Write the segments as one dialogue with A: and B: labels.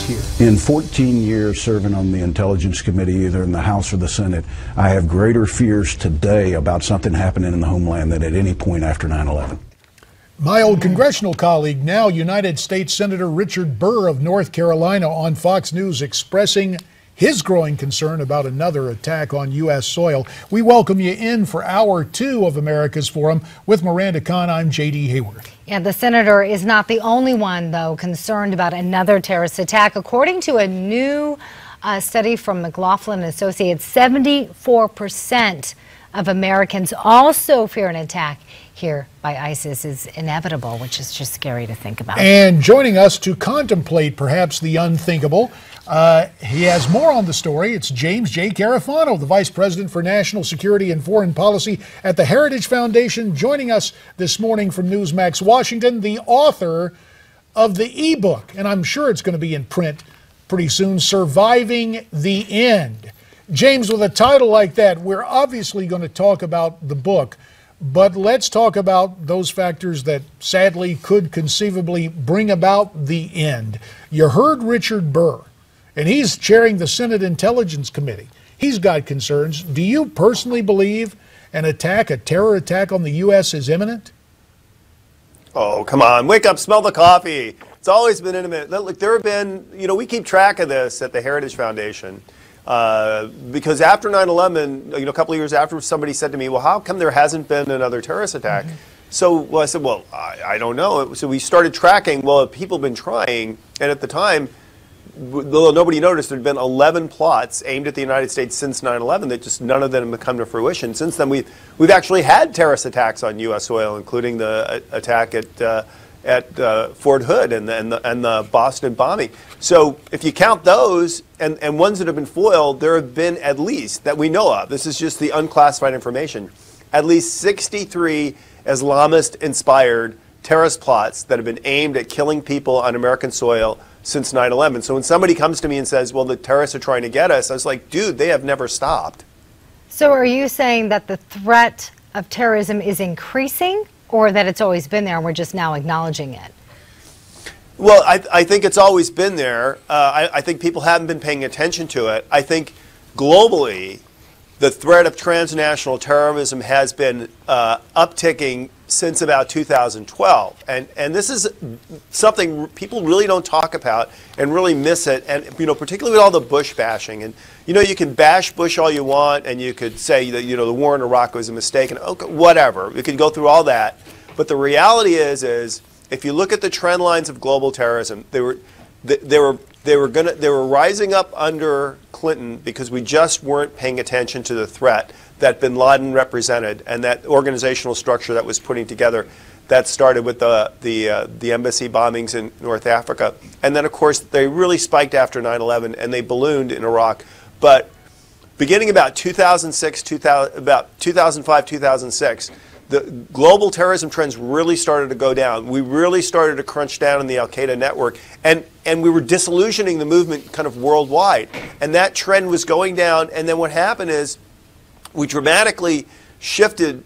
A: here.
B: In 14 years serving on the Intelligence Committee, either in the House or the Senate, I have greater fears today about something happening in the homeland than at any point after 9/11.
A: My old congressional colleague, now United States Senator Richard Burr of North Carolina, on Fox News expressing his growing concern about another attack on U.S. soil. We welcome you in for Hour 2 of America's Forum. With Miranda Kahn, I'm J.D. Hayworth.
C: Yeah, the senator is not the only one, though, concerned about another terrorist attack. According to a new study from McLaughlin and Associates, 74% of Americans also fear an attack here by ISIS is inevitable, which is just scary to think about.
A: And joining us to contemplate perhaps the unthinkable, he has more on the story. It's James J. Carafano, the Vice President for National Security and Foreign Policy at the Heritage Foundation, joining us this morning from Newsmax Washington, the author of the ebook, and I'm sure it's going to be in print pretty soon, Surviving the End. James, with a title like that, we're obviously going to talk about the book, but let's talk about those factors that sadly could conceivably bring about the end. You heard Richard Burr, and he's chairing the Senate Intelligence Committee. He's got concerns. Do you personally believe an attack, a terror attack on the U.S. is imminent?
D: Oh, come on. Wake up, smell the coffee. It's always been imminent. Look, there have been, we keep track of this at the Heritage Foundation. Because after 9/11, a couple of years after, somebody said to me, well, how come there hasn't been another terrorist attack? So I said, well, I don't know. So we started tracking, well, people have been trying, and at the time, though nobody noticed, there had been 11 plots aimed at the United States since 9/11 that just none of them have come to fruition. Since then, we've actually had terrorist attacks on U.S. soil, including the attack at Fort Hood and the Boston bombing. So if you count those and ones that have been foiled, there have been at least, that we know of, this is just the unclassified information, at least 63 Islamist-inspired terrorist plots that have been aimed at killing people on American soil since 9/11. So when somebody comes to me and says, well, the terrorists are trying to get us, I was like, dude, they have never stopped.
C: So are you saying that the threat of terrorism is increasing, or that it's always been there and we're just now acknowledging it?
D: Well, I think it's always been there. I think people haven't been paying attention to it. I think globally, the threat of transnational terrorism has been upticking since about 2012. And this is something people really don't talk about and really miss it. And, particularly with all the Bush bashing. And, you can bash Bush all you want, and you could say that, the war in Iraq was a mistake, and okay, whatever. We could go through all that. But the reality is if you look at the trend lines of global terrorism, they were rising up under Clinton because we just weren't paying attention to the threat that bin Laden represented and that organizational structure that was putting together. That started with the embassy bombings in North Africa. And then, of course, they really spiked after 9/11 and they ballooned in Iraq. But beginning about 2005, 2006, the global terrorism trends really started to go down. We really started to crunch down on the al-Qaeda network, and we were disillusioning the movement kind of worldwide. And that trend was going down, and then what happened is we dramatically shifted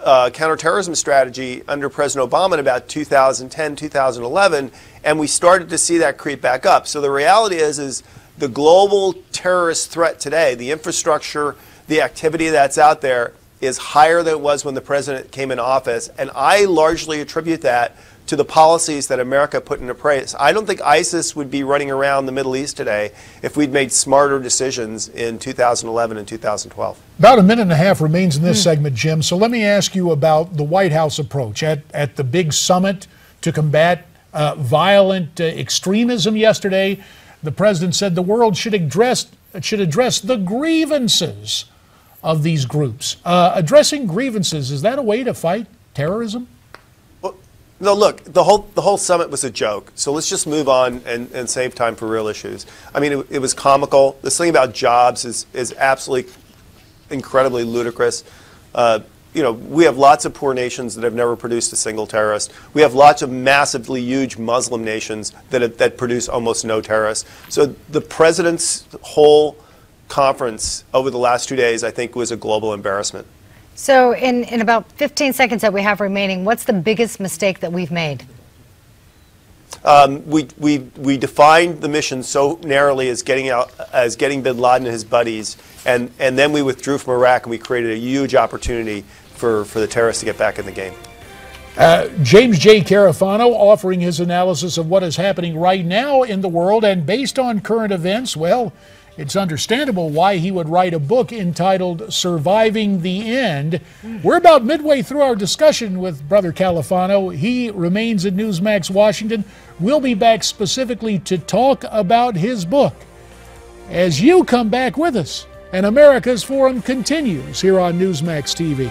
D: counterterrorism strategy under President Obama in about 2010, 2011, and we started to see that creep back up. So the reality is the global terrorist threat today, the infrastructure, the activity that's out there, is higher than it was when the president came in office, and I largely attribute that to the policies that America put into place. I don't think ISIS would be running around the Middle East today if we'd made smarter decisions in 2011 and 2012.
A: About a minute and a half remains in this segment, Jim, so let me ask you about the White House approach. At the big summit to combat violent extremism yesterday, the president said the world should address the grievances of these groups. Addressing grievances, is that a way to fight terrorism?
D: Well, no, look, the whole summit was a joke. So let's just move on and save time for real issues. I mean, it was comical. This thing about jobs is absolutely incredibly ludicrous. We have lots of poor nations that have never produced a single terrorist. We have lots of massively huge Muslim nations that produce almost no terrorists. So the president's whole conference over the last 2 days, I think, was a global embarrassment.
C: So in about 15 seconds that we have remaining, what's the biggest mistake that we've made?
D: We defined the mission so narrowly as getting bin Laden and his buddies, and then we withdrew from Iraq, and we created a huge opportunity for the terrorists to get back in the game.
A: James J. Carafano offering his analysis of what is happening right now in the world, and based on current events, well, it's understandable why he would write a book entitled Surviving the End. We're about midway through our discussion with Brother Carafano. He remains at Newsmax Washington. We'll be back specifically to talk about his book as you come back with us, and America's Forum continues here on Newsmax TV.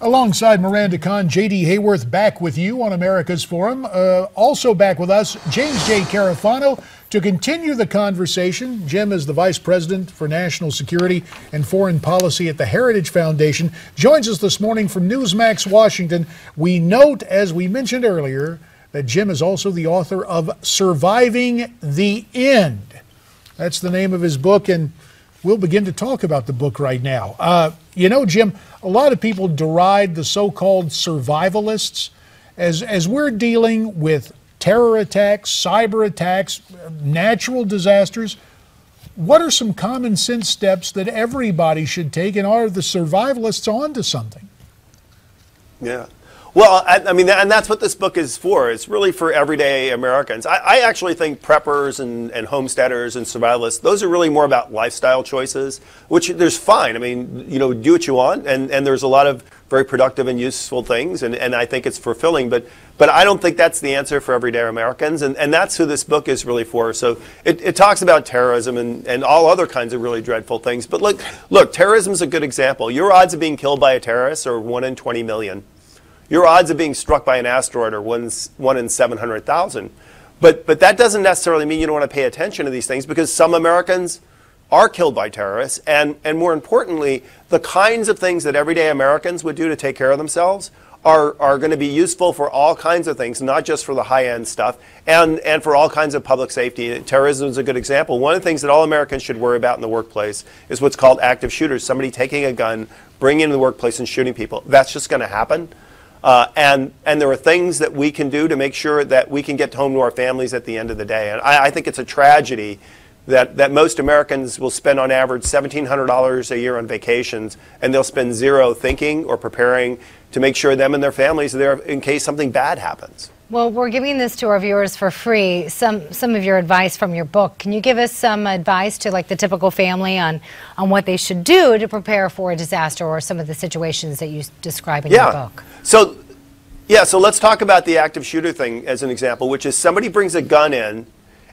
A: Alongside Miranda Kahn, J.D. Hayworth back with you on America's Forum. Also back with us, James J. Carafano to continue the conversation. Jim is the Vice President for National Security and Foreign Policy at the Heritage Foundation. Joins us this morning from Newsmax Washington. We note, as we mentioned earlier, that Jim is also the author of Surviving the End. That's the name of his book, and we'll begin to talk about the book right now. You know, Jim, a lot of people deride the so-called survivalists as we're dealing with terror attacks, cyber attacks, natural disasters. What are some common sense steps that everybody should take, and are the survivalists onto something?
D: Yeah. Well, I mean, and that's what this book is for. It's really for everyday Americans. I actually think preppers and homesteaders and survivalists, those are really more about lifestyle choices, which there's fine. I mean, you know, do what you want, and there's a lot of very productive and useful things, and I think it's fulfilling, but I don't think that's the answer for everyday Americans, and that's who this book is really for. So it talks about terrorism and all other kinds of really dreadful things. But look, terrorism is a good example. Your odds of being killed by a terrorist are 1 in 20 million. Your odds of being struck by an asteroid are 1 in 700,000. But that doesn't necessarily mean you don't want to pay attention to these things, because some Americans are killed by terrorists. And more importantly, the kinds of things that everyday Americans would do to take care of themselves are going to be useful for all kinds of things, not just for the high-end stuff, and for all kinds of public safety. Terrorism is a good example. One of the things that all Americans should worry about in the workplace is what's called active shooters, somebody taking a gun, bringing it into the workplace and shooting people. That's just going to happen. And there are things that we can do to make sure that we can get home to our families at the end of the day. And I think it's a tragedy that most Americans will spend on average $1,700 a year on vacations, and they'll spend zero thinking or preparing to make sure them and their families are there in case something bad happens.
C: Well, we're giving this to our viewers for free, some of your advice from your book. Can you give us some advice to like the typical family on what they should do to prepare for a disaster, or some of the situations that you describe in your book? So let's talk about the active shooter thing as an example, which is somebody brings a gun in,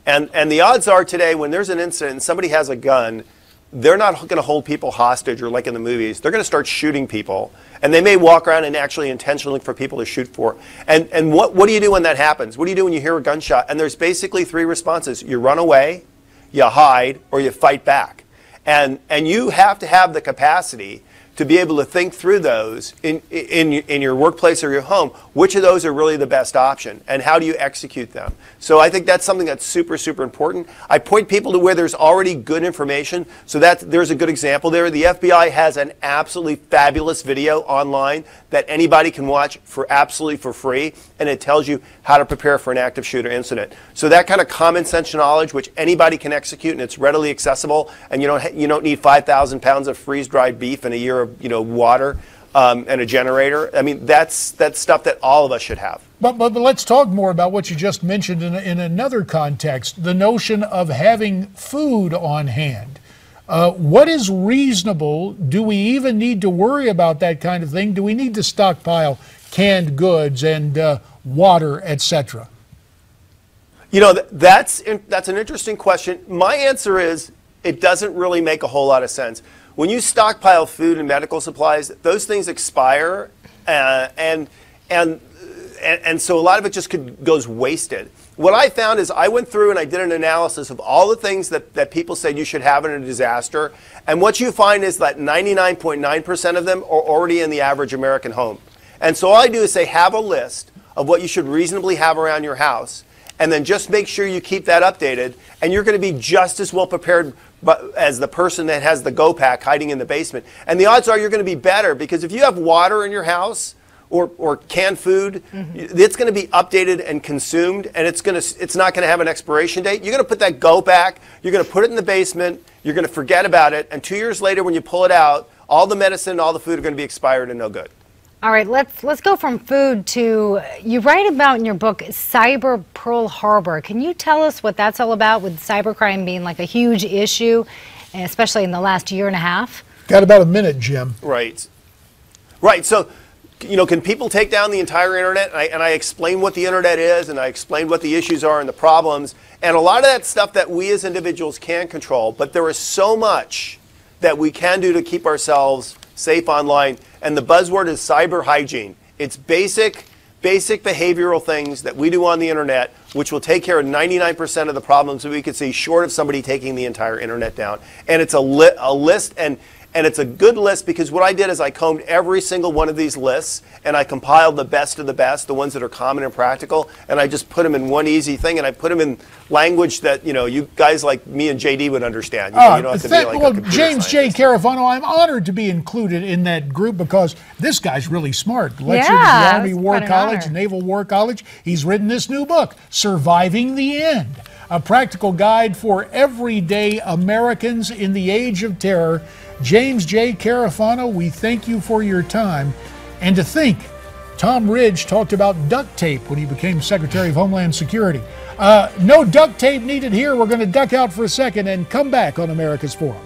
C: and the odds are today when there's an incident and somebody has a gun, they're not going to hold people hostage or like in the movies. They're going to start shooting people, and they may walk around and actually intentionally look for people to shoot for. And what do you do when that happens? What do you do when you hear a gunshot? And there's basically three responses. You run away, you hide, or you fight back. And you have to have the capacity to be able to think through those in your workplace or your home, which of those are really the best option, and how do you execute them? So I think that's something that's super, super important. I point people to where there's already good information, so there's a good example there. The FBI has an absolutely fabulous video online that anybody can watch absolutely for free, and it tells you how to prepare for an active shooter incident. So that kind of common sense knowledge, which anybody can execute, and it's readily accessible, and you don't need 5,000 pounds of freeze-dried beef and a year of water and a generator. I mean, that's stuff that all of us should have.
A: But let's talk more about what you just mentioned in another context, the notion of having food on hand. What is reasonable? Do we even need to worry about that kind of thing? Do we need to stockpile canned goods and water, etc.?
D: You know, that's an interesting question. My answer is it doesn't really make a whole lot of sense. When you stockpile food and medical supplies, those things expire, and so a lot of it just goes wasted. What I found is I went through and I did an analysis of all the things that people said you should have in a disaster, and what you find is that 99.9% of them are already in the average American home. And so all I do is say have a list of what you should reasonably have around your house, and then just make sure you keep that updated, and you're going to be just as well prepared as the person that has the go pack hiding in the basement. And the odds are you're going to be better, because if you have water in your house, or canned food, it's going to be updated and consumed, and it's not going to have an expiration date. You're going to put that Go back, you're going to put it in the basement, you're going to forget about it, and 2 years later when you pull it out, all the medicine, all the food are going to be expired and no good.
C: All right, let's go from food to, you write about in your book Cyber Pearl Harbor. Can you tell us what that's all about, with cybercrime being like a huge issue, especially in the last year and a half?
A: Got about a minute, Jim.
D: Right. So, can people take down the entire internet? And I explain what the internet is, and I explain what the issues are and the problems. And a lot of that stuff that we as individuals can control, but there is so much that we can do to keep ourselves safe online. And the buzzword is cyber hygiene. It's basic behavioral things that we do on the internet, which will take care of 99% of the problems that we could see, short of somebody taking the entire internet down. And it's a list, and it's a good list, because what I did is I combed every single one of these lists, and I compiled the best of the best, the ones that are common and practical, and I just put them in one easy thing, and I put them in language that, you guys like me and JD would understand. You don't have to be like a computer
A: James J.
D: scientist.
A: Carafano, I'm honored to be included in that group, because this guy's really smart. Lectured
C: Yeah,
A: at the Army
C: it's
A: War
C: quite an
A: College,
C: honor.
A: Naval War College. He's written this new book, Surviving the End, a practical guide for everyday Americans in the age of terror. James J. Carafano, we thank you for your time. And to think, Tom Ridge talked about duct tape when he became Secretary of Homeland Security. No duct tape needed here. We're going to duck out for a second and come back on America's Forum.